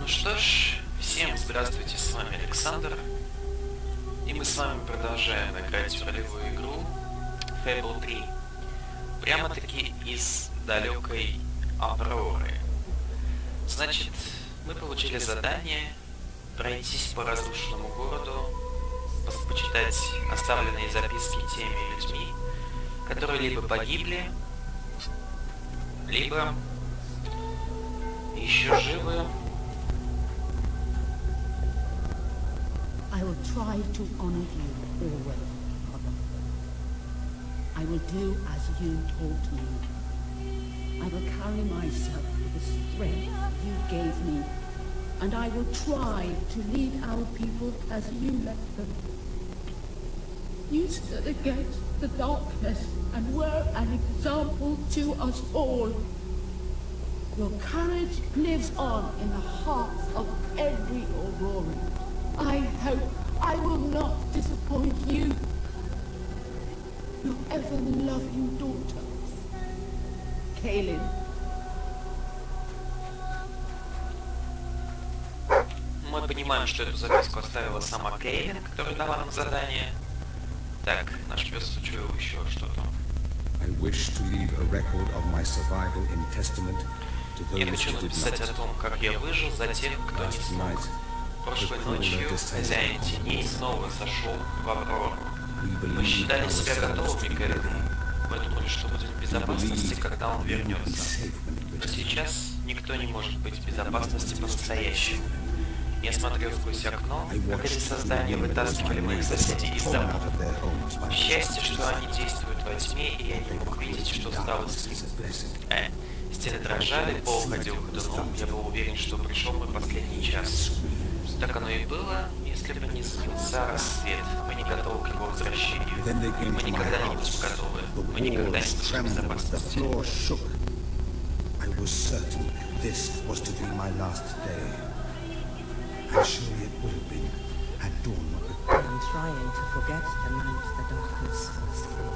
Ну что ж, всем здравствуйте, с вами Александр. И мы с вами продолжаем играть в ролевую игру Fable 3. Прямо-таки из далекой Авроры. Значит, мы получили задание пройтись по разрушенному городу, почитать оставленные записки теми людьми, которые либо погибли, либо еще живы. I will try to honor you always, Mother. I will do as you taught me. I will carry myself with the strength you gave me, and I will try to lead our people as you left them. You stood against the darkness and were an example to us all. Your courage lives on in the hearts of every Auroran. I hope I will not disappoint you. Your ever-loving daughter, Kaylin. Мы понимаем, что эту записку оставила сама Кейлин, которая дала нам задание. Так, наш пес учуял еще что-то. Я хочу написать о том, как я выжил за тех, кто не смог. Прошлой ночью хозяин теней снова сошел в Аврору. Мы считали себя готовыми к этому. Мы думали, что будем в безопасности, когда он вернется. Но сейчас никто не может быть в безопасности по-настоящему. Я смотрел сквозь окно, как эти создания вытаскивали моих соседей из домов. Счастье, что они действуют во тьме, и я не мог видеть, что стало с ним. Стены дрожали, пол ходил ходуном. Я был уверен, что пришел мой последний час. Так оно и было, если бы не сбился рассвет. Мы не готовы к его возвращению. Мы никогда не будем готовы. Мы никогда не будем в безопасности. I'm trying to forget the night the darkness first came.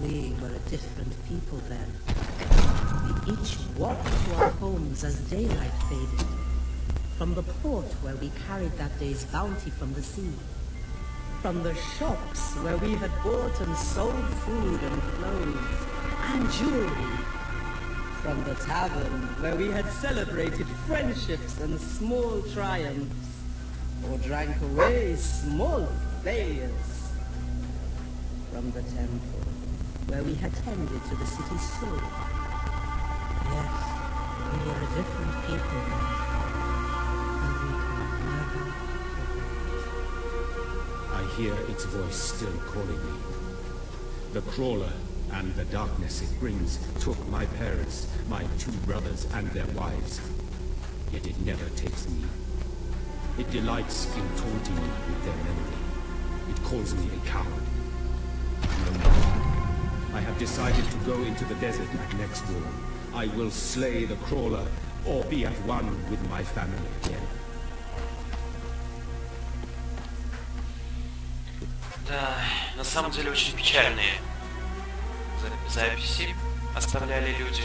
We were a different people then. We each walked to our homes as daylight faded. From the port where we carried that day's bounty from the sea. From the shops where we had bought and sold food and clothes and jewelry. From the tavern where we had celebrated friendships and small triumphs, or drank away small failures. From the temple where we had tended to the city's soul. Yes, we were a different people now. I hear its voice still calling me. The crawler and the darkness it brings took my parents, my two brothers and their wives. Yet it never takes me. It delights in taunting me with their memory. It calls me a coward. No matter. I have decided to go into the desert like next dawn. I will slay the crawler or be at one with my family again. Да, на самом деле очень печальные записи оставляли люди.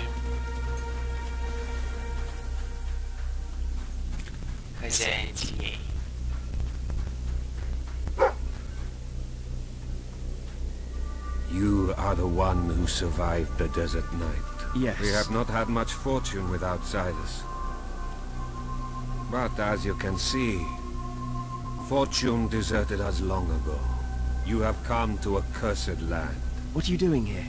Хозяин теней. You are the one who survived the desert night. Yes. We have not had much fortune with outsiders. But as you can see, fortune deserted us long ago. You have come to a cursed land. What are you doing here?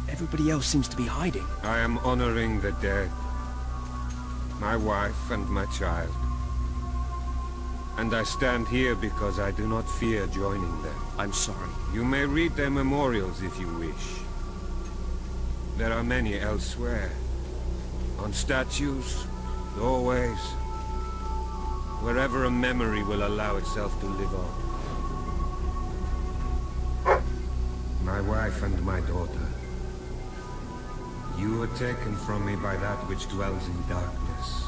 Everybody else seems to be hiding. I am honoring the dead. My wife and my child. And I stand here because I do not fear joining them. I'm sorry. You may read their memorials if you wish. There are many elsewhere. On statues, doorways. Wherever a memory will allow itself to live on. My wife and my daughter. You were taken from me by that which dwells in darkness.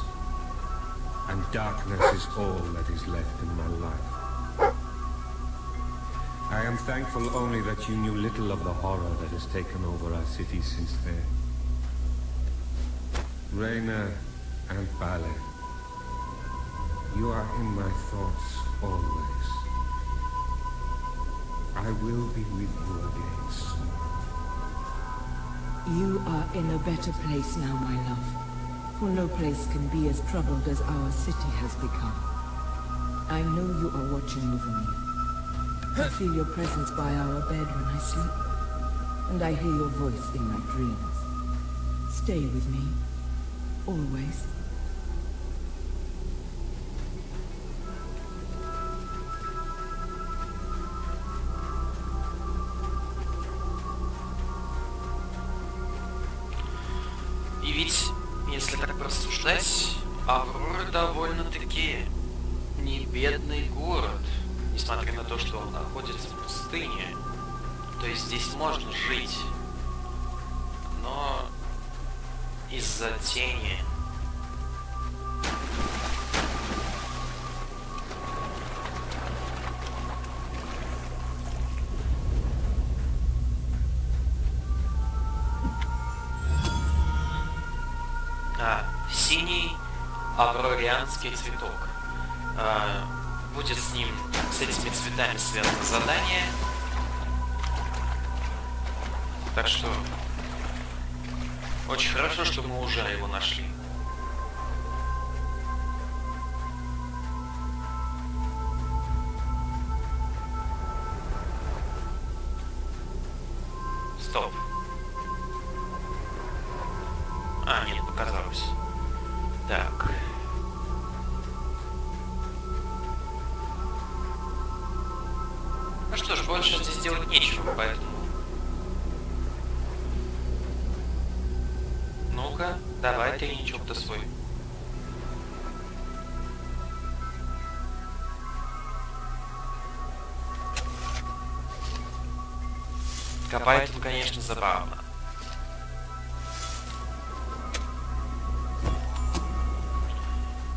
And darkness is all that is left in my life. I am thankful only that you knew little of the horror that has taken over our city since then. Raina and Bale. You are in my thoughts always. I will be with you again soon. You are in a better place now, my love. For no place can be as troubled as our city has become. I know you are watching over me. I feel your presence by our bed when I sleep. And I hear your voice in my dreams. Stay with me. Always. И ведь, если так порассуждать, Аврора довольно-таки не бедный город, несмотря на то, что он находится в пустыне. То есть здесь можно жить, но из-за тени. Синий аврорианский цветок. Будет с ним, с этими цветами связано задание. Так что очень хорошо, что мы уже его нашли. Стоп. А, нет, показалось. Так. Ну что ж, больше здесь делать нечего, поэтому... Ну-ка, давай тайничок-то свой. Копает он, конечно, забавно.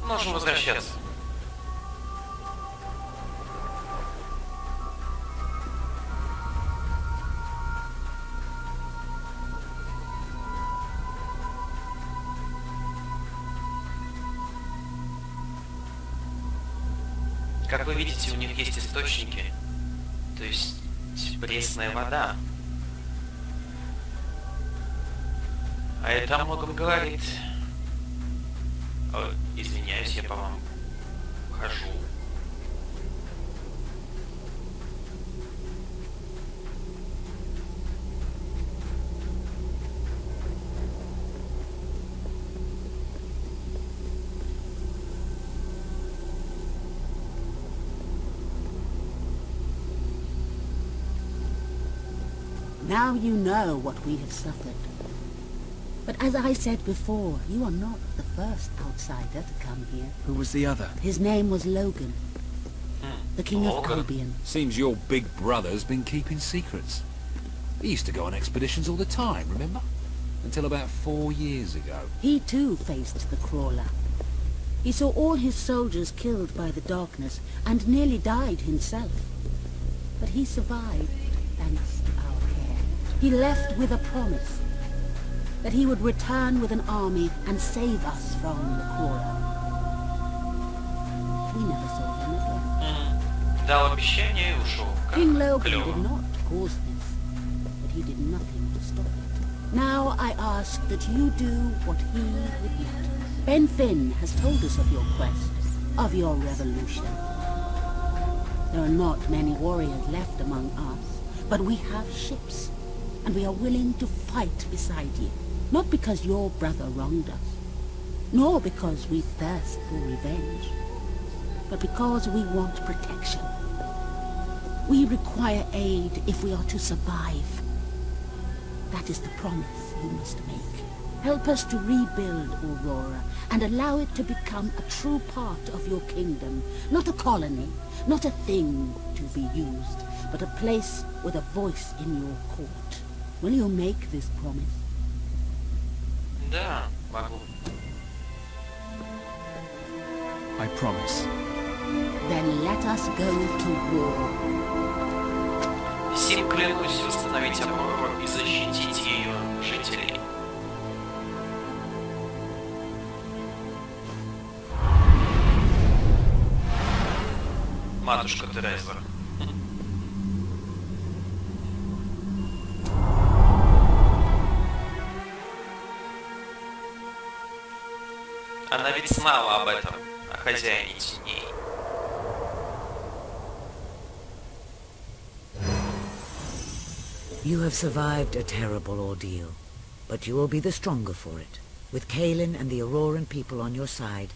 Можем возвращаться. Как вы видите, у них есть источники, то есть пресная вода. А это о многом говорит. О, извиняюсь, я по вам хожу. Now you know what we have suffered. But as I said before, you are not the first outsider to come here. Who was the other? His name was Logan, the king of Albion. Seems your big brother's been keeping secrets. He used to go on expeditions all the time, remember? Until about 4 years ago. He too faced the crawler. He saw all his soldiers killed by the darkness and nearly died himself. But he survived, thanks to our care. He left with a promise that he would return with an army and save us from the crawler. We never saw him again. Дал обещание и ушел. King Logan did not cause this, but he did nothing to stop it. Now I ask that you do what he would not. Ben Finn has told us of your quest, of your revolution. There are not many warriors left among us, but we have ships, and we are willing to fight beside you. Not because your brother wronged us, nor because we thirst for revenge, but because we want protection. We require aid if we are to survive. That is the promise you must make. Help us to rebuild Aurora and allow it to become a true part of your kingdom. Not a colony, not a thing to be used, but a place with a voice in your court. Will you make this promise? Да, могу. I promise. Then let us go to war. Сим клянусь восстановить Аврору и защитить ее жителей. матушка Тереза. Она ведь знала об этом, о хозяине теней. You have survived a terrible ordeal, but you will be the stronger for it. With Kaelin and the Auroran people on your side,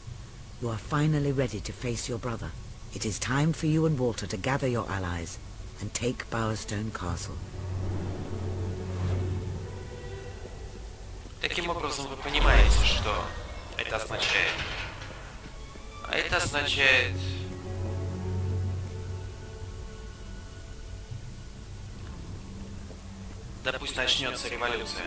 you are finally ready to face your brother. It is time for you and Walter to gather your allies and take Bowerstone Castle. Таким образом, вы понимаете, что это означает. А это означает... Да пусть начнется революция.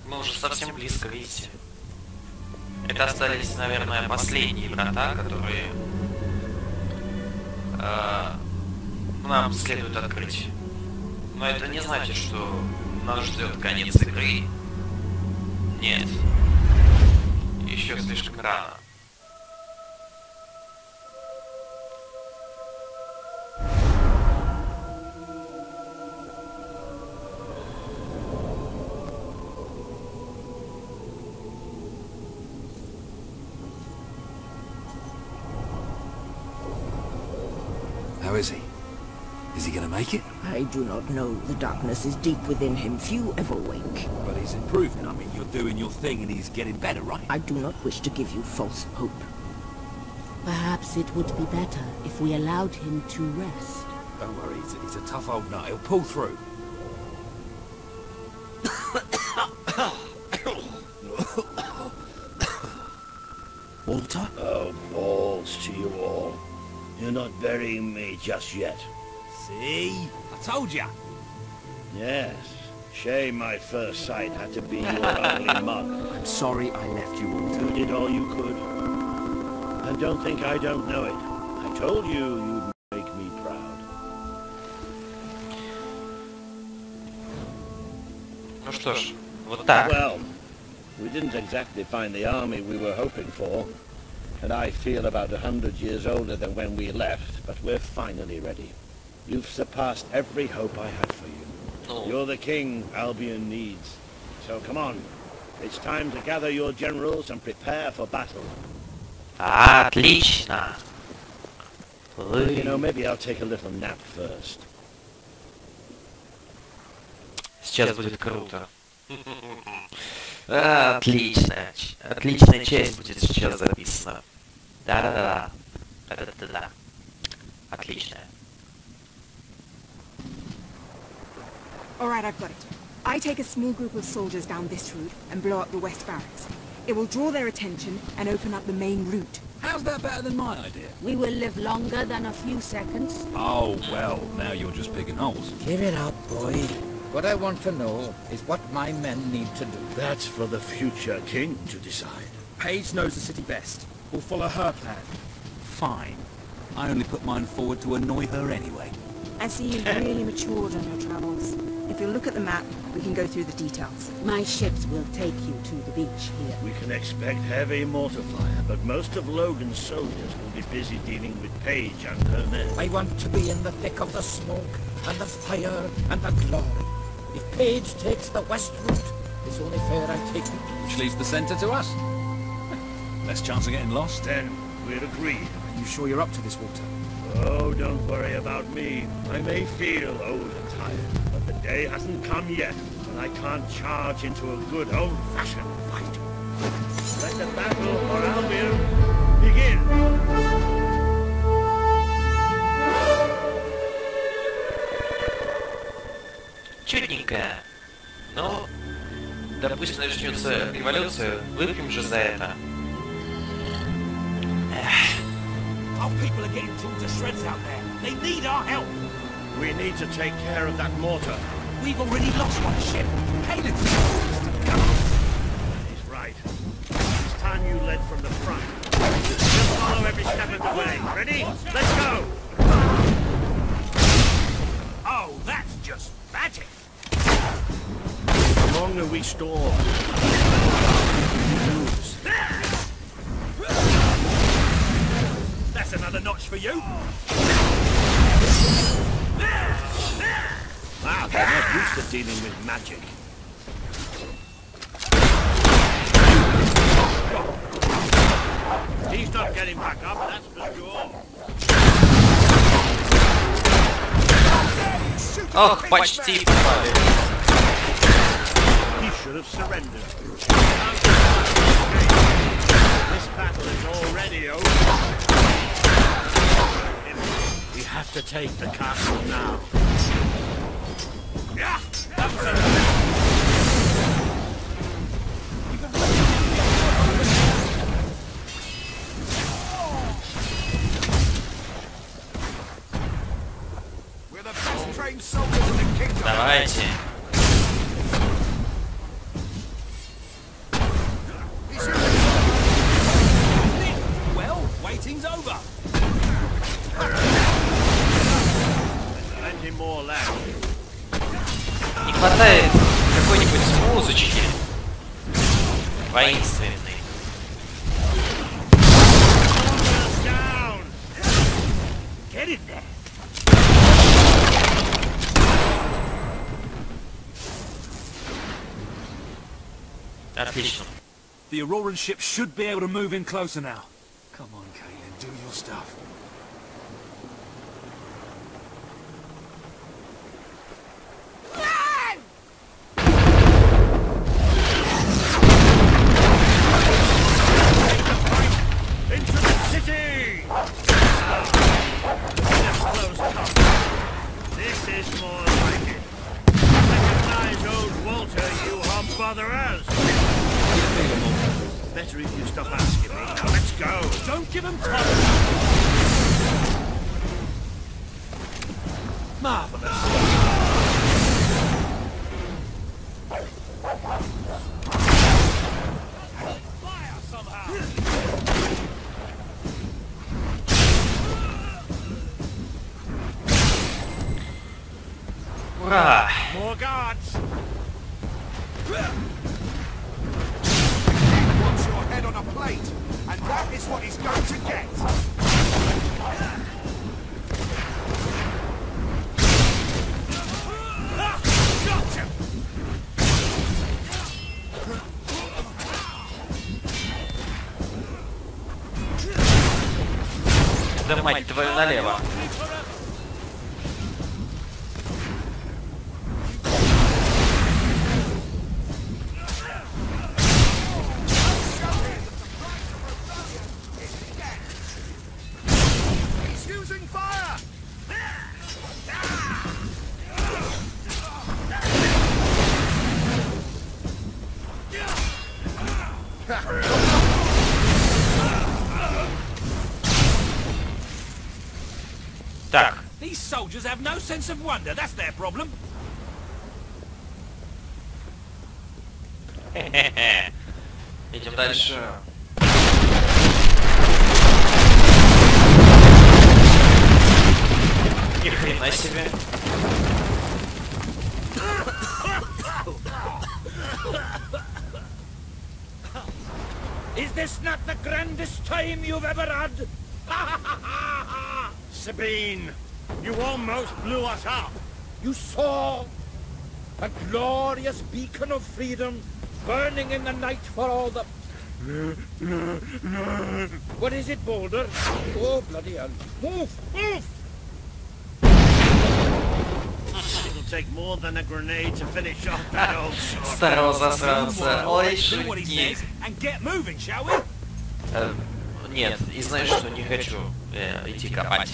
Мы уже совсем близко, видите? Это остались, наверное, последние врата, которые нам следует открыть. Но это не значит, что нас ждет конец игры. Нет. Еще слишком рано. How is he? Is he gonna make it? I do not know. The darkness is deep within him. Few ever wake. But he's improving. I mean, you're doing your thing and he's getting better, right? I do not wish to give you false hope. Perhaps it would be better if we allowed him to rest. Don't worry, he's a tough old nut. He'll pull through. Walter? Oh, balls to you all. You're not burying me just yet. See? I told ya. Yes. Shame my first sight had to be your ugly mug. I'm sorry I left you, Walter. You did all you could. And don't think I don't know it. I told you you'd make me proud. Ну что ж, вот так. Well, we didn't exactly find the army we were hoping for. And I feel about 100 years older than when we left, but we're finally ready. You've surpassed every hope I had for you. Ну, You're the king Albion needs. So come on. It's time to gather your generals and prepare for battle. отлично. You know, maybe I'll take a little nap first. Сейчас будет круто. Отлично. Отличная часть будет сейчас записана. Да-да-да. Да-да-да-да. Отличная. All right, I've got it. I take a small group of soldiers down this route and blow up the west barracks. It will draw their attention and open up the main route. How's that better than my idea? We will live longer than a few seconds. Oh, well, now you're just picking holes. Give it up, boy. What I want to know is what my men need to do. That's for the future king to decide. Paige knows the city best. We'll follow her plan. Fine. I only put mine forward to annoy her anyway. I see you've really matured on your travels. If you look at the map, we can go through the details. My ships will take you to the beach here. We can expect heavy mortar fire, but most of Logan's soldiers will be busy dealing with Paige and her men. I want to be in the thick of the smoke, and the fire, and the glory. If Paige takes the west route, it's only fair I take it. Which leaves the centre to us. Less chance of getting lost. Then we're agreed. Are you sure you're up to this, Walter? Oh, don't worry about me. I may feel old and tired, but the day hasn't come yet when I can't charge into a good old-fashioned fight. Let the battle for Albion begin! жидкое. Но, да пусть начнется революция, выпьем же за это. Our people are getting torn to shreds out there. They need our help. We need to take care of that mortar. We've already lost one ship. Caden's He's right. It's time you led from the front. Just follow every step of the way. Ready? Let's go! Oh, that's just magic. The longer we stall, That's another notch for you. wow, they're not used to dealing with magic. He's not getting back up, that's for sure. Ох, почти. He should have surrendered. This battle is already over. We have to take the castle now. Yeah, that was Давайте. Well, waiting's over. Plenty more left. Не хватает какой-нибудь музычки воинственной. Get in there. Отлично. The Auroran ship should be able to move in closer now. Come on, Kaelin, do your stuff. Into the city! This is more like it. Recognize old Walter, you hobotherers! Better if you stop asking me. Now let's go! Don't give him time! Marvelous! Fire somehow! Ура! More guards! Wants your head on a plate, and that is what he's going to get. Gotcha! Да мать твою налево. Так. These soldiers have no sense of wonder. That's their problem. Идем дальше. Ни хрена себе. Is this not the grandest time you've ever had? Sabine, you almost blew us up. You saw a glorious beacon of freedom burning in the night for all the... What is it, Boulder? Oh, bloody hell. Move! Move! It'll take more than a grenade to finish off that old sword. Старого засранца. Ой, Do what he шутник. says and get moving, shall we? Нет, и знаешь что, не хочу идти копать.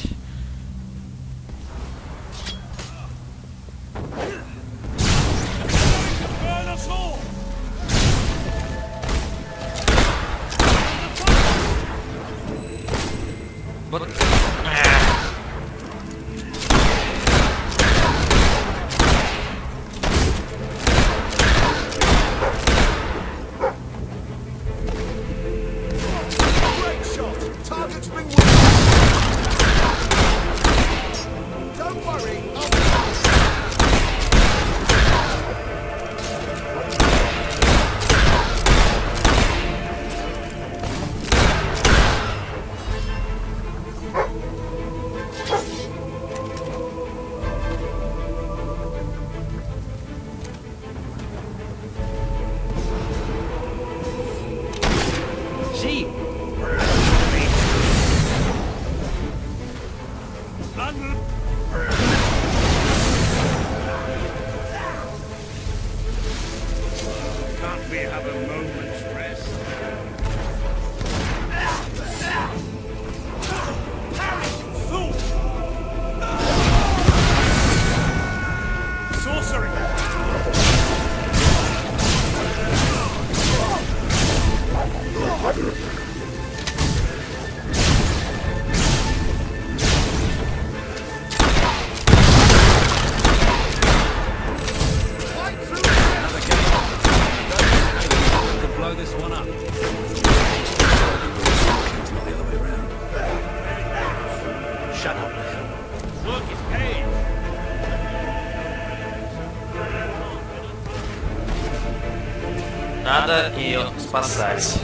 Надо ее спасать.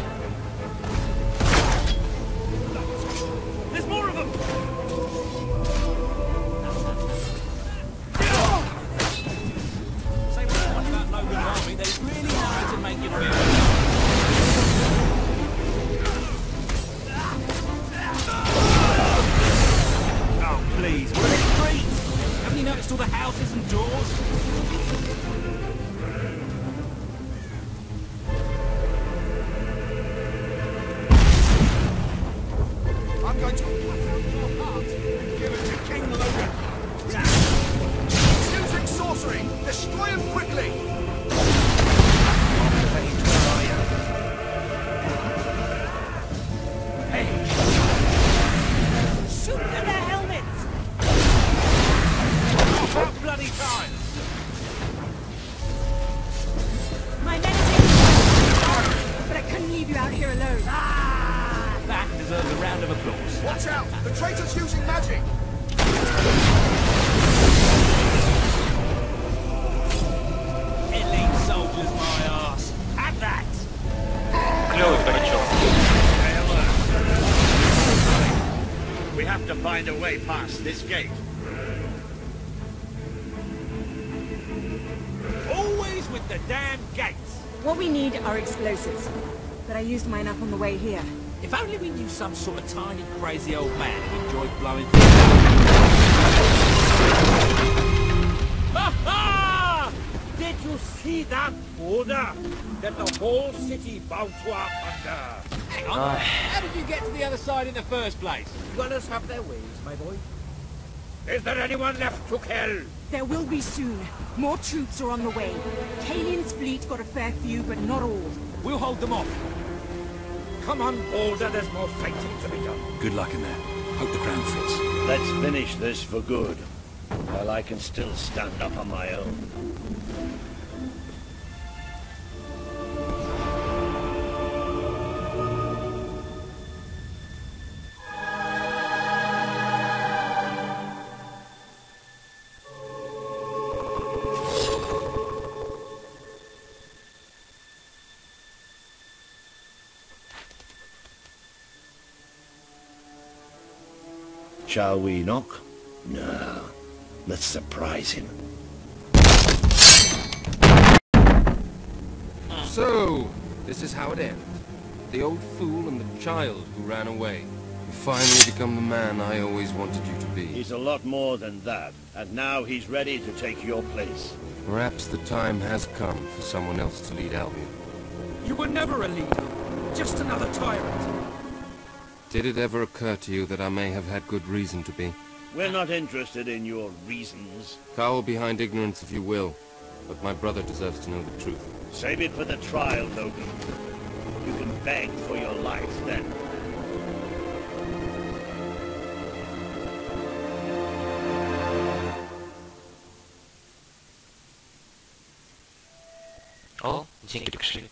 Past this gate. Always with the damn gates. What we need are explosives, but I used mine up on the way here. If only we knew some sort of tiny, crazy old man who enjoyed blowing. Ha ha! Did you see that border that the whole city bowed to up under? Hang on. How did you get to the other side in the first place? Gunners have their ways, my boy. Is there anyone left to kill? There will be soon. More troops are on the way. Kalian's fleet got a fair few, but not all. We'll hold them off. Come on, Boulder, there's more fighting to be done. Good luck in there. Hope the crown fits. Let's finish this for good, while I can still stand up on my own. Shall we knock? No. Let's surprise him. So, this is how it ends. The old fool and the child who ran away. You finally become the man I always wanted you to be. He's a lot more than that, and now he's ready to take your place. Perhaps the time has come for someone else to lead Albion. You were never a leader, just another tyrant. Did it ever occur to you that I may have had good reason to be? We're not interested in your reasons. Cower behind ignorance if you will. But my brother deserves to know the truth. Save it for the trial, Logan. You can beg for your life then. О, деньги пришли.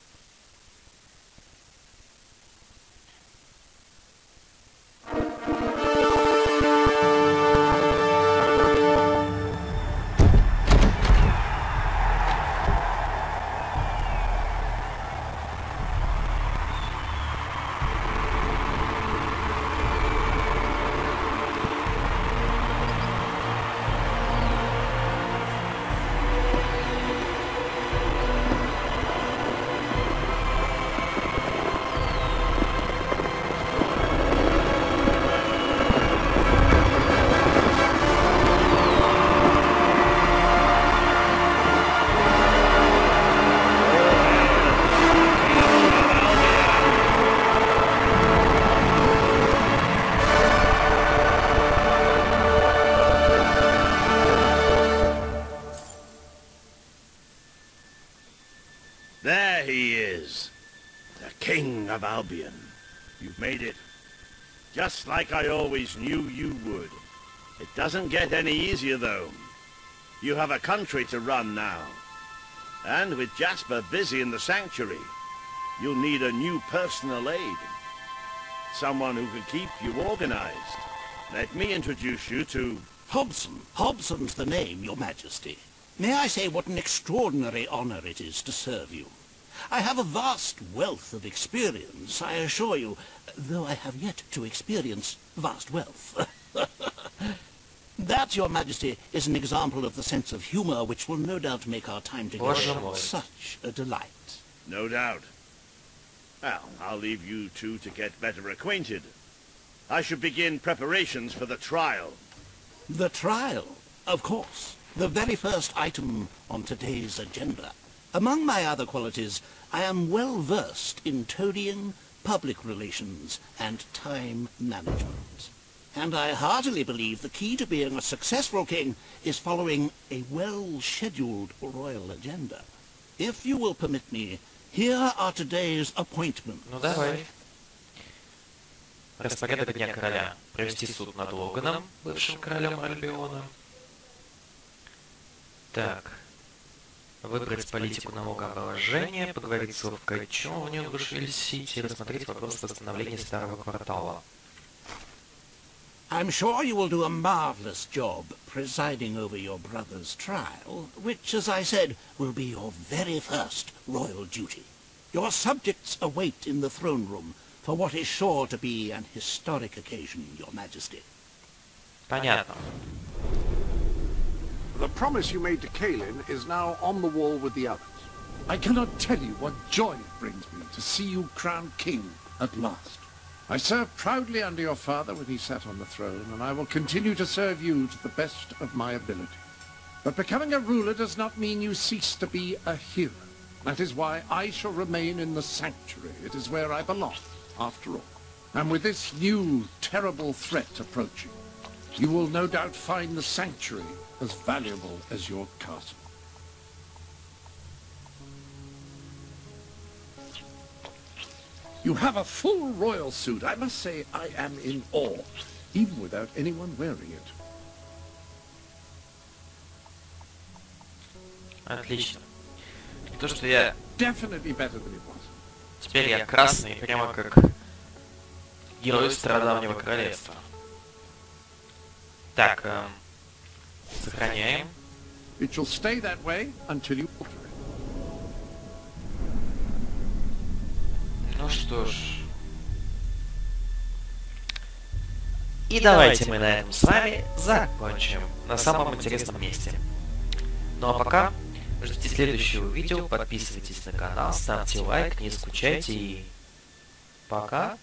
There he is, the King of Albion. You've made it. Just like I always knew you would. It doesn't get any easier, though. You have a country to run now. And with Jasper busy in the sanctuary, you'll need a new personal aide. Someone who can keep you organized. Let me introduce you to... Hobson. Hobson's the name, Your Majesty. May I say what an extraordinary honor it is to serve you. I have a vast wealth of experience, I assure you, though I have yet to experience vast wealth. That, Your Majesty, is an example of the sense of humor which will no doubt make our time together such a delight. No doubt. Well, I'll leave you two to get better acquainted. I should begin preparations for the trial. The trial, of course. The very first item on today's agenda. Among my other qualities, I am well versed in toadying, public relations, and time management. And I heartily believe the key to being a successful king is following a well-scheduled royal agenda. If you will permit me, here are today's appointments. Ну давай. Распорядок дня короля. Провести суд над Логаном, бывшим королем Альбиона. Так. Выбрать политику налогообложения, поговорить с Ловкачом в Нью-Гушвиль-Сити и рассмотреть вопрос восстановления старого квартала. I'm sure you will do a marvelous job presiding over your brother's trial, which, as I said, will be your very first royal duty. Your subjects await in the throne room for what is sure to be an historic occasion, Your Majesty. Понятно. The promise you made to Kaelin is now on the wall with the others. I cannot tell you what joy it brings me to see you crowned king at last. I served proudly under your father when he sat on the throne, and I will continue to serve you to the best of my ability. But becoming a ruler does not mean you cease to be a hero. That is why I shall remain in the sanctuary. It is where I belong, after all. And with this new, terrible threat approaching, you will no doubt find the sanctuary as valuable as your castle. You have a full royal suit. I must say I am in awe, even without anyone wearing it. Отлично. То, что я... Definitely better than it was. Теперь я красный, прямо как герой Стародавнего Королевства. Так, сохраняем. It shall stay that way until you alter it. Ну что ж. И давайте мы на этом с вами закончим. На самом интересном месте. Ну а пока ждите следующего видео, подписывайтесь на канал, ставьте лайк, не скучайте и пока.